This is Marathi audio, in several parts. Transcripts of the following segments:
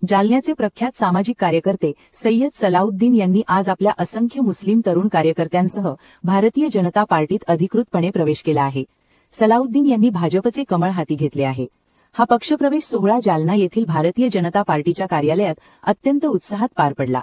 जालन्याचे प्रख्यात सामाजिक कार्यकर्ते सय्यद सलाउद्दीन यांनी आज आपल्या असंख्य मुस्लिम तरुण कार्यकर्त्यांसह भारतीय जनता पार्टीत अधिकृतपणे प्रवेश केला आहे। सलाउद्दीन यांनी भाजपचे कमळ हाती घेतले आहे। हा पक्षप्रवेश सोहळा जालना येथील भारतीय जनता पार्टीच्या कार्यालयात अत्यंत उत्साहात पार पडला।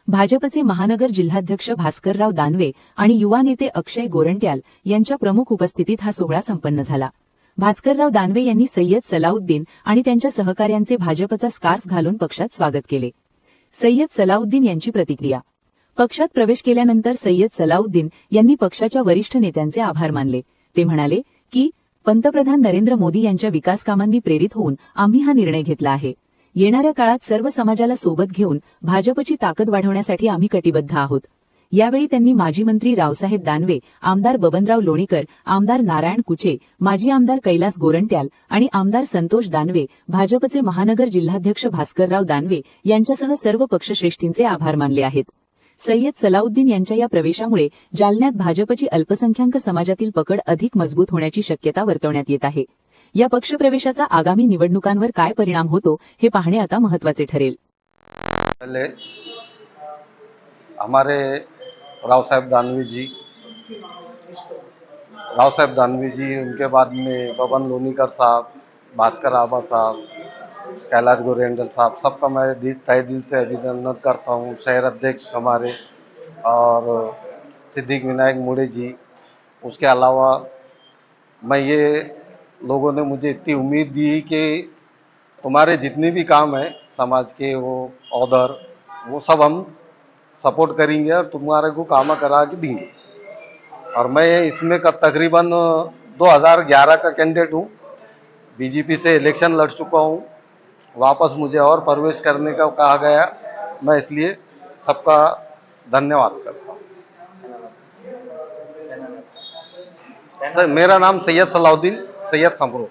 भाजपचे महानगर जिल्हाध्यक्ष भास्करराव दानवे आणि युवा नेते अक्षय गोरंट्याल यांच्या प्रमुख उपस्थितीत हा सोहळा संपन्न झाला। भास्करराव दानवे यांनी सय्यद सलाउद्दीन आणि त्यांच्या सहकाऱ्यांचे भाजपचा स्कार्फ घालून पक्षात स्वागत केले। सय्यद सलाउद्दीन यांची प्रतिक्रिया। पक्षात प्रवेश केल्यानंतर सय्यद सलाउद्दीन यांनी पक्षाच्या वरिष्ठ नेत्यांचे आभार मानले। ते म्हणाले की पंतप्रधान नरेंद्र मोदी यांच्या विकासकामांनी प्रेरित होऊन आम्ही हा निर्णय घेतला आहे। येणाऱ्या काळात सर्व समाजाला सोबत घेऊन भाजपची ताकद वाढवण्यासाठी आम्ही कटिबद्ध आहोत। यावेळी त्यांनी माजी मंत्री रावसाहेब दानवे, आमदार बबनराव लोणीकर, आमदार नारायण कुचे, माजी आमदार कैलास गोरंट्याल आणि आमदार संतोष दानवे, भाजपचे महानगर जिल्हाध्यक्ष भास्करराव दानवे यांच्यासह सर्व पक्षश्रेष्ठींचे आभार मानले आहेत। सय्यद सलाउद्दीन यांच्या या प्रवेशामुळे जालन्यात भाजपची अल्पसंख्याक समाजातील पकड अधिक मजबूत होण्याची शक्यता वर्तवण्यात येत आहे। या पक्षप्रवेशाचा आगामी निवडणुकांवर काय परिणाम होतो हे पाहणे आता महत्त्वाचे ठरेल। हमारे राव साहब दानवी जी, उनके बाद में बबन लोनीकर साहब, भास्कर आबा साहब, कैलाश गोरेंडल साहब, सबका मैं तहे दिल से अभिनंदन करता हूँ। शहर अध्यक्ष हमारे और सिद्दीक विनायक मुड़े जी, उसके अलावा मैं ये लोगों ने मुझे इतनी उम्मीद दी कि तुम्हारे जितने भी काम हैं समाज के, वो सब हम सपोर्ट करेंगे और तुम्हारे को काम करा के देंगे। और मैं इसमें तकरीबन 2011 का कैंडिडेट हूँ। बीजेपी से इलेक्शन लड़ चुका हूँ। वापस मुझे और प्रवेश करने का कहा गया। मैं इसलिए सबका धन्यवाद करता हूँ। सर, मेरा नाम सैयद सलाउद्दीन सैयद खमरू।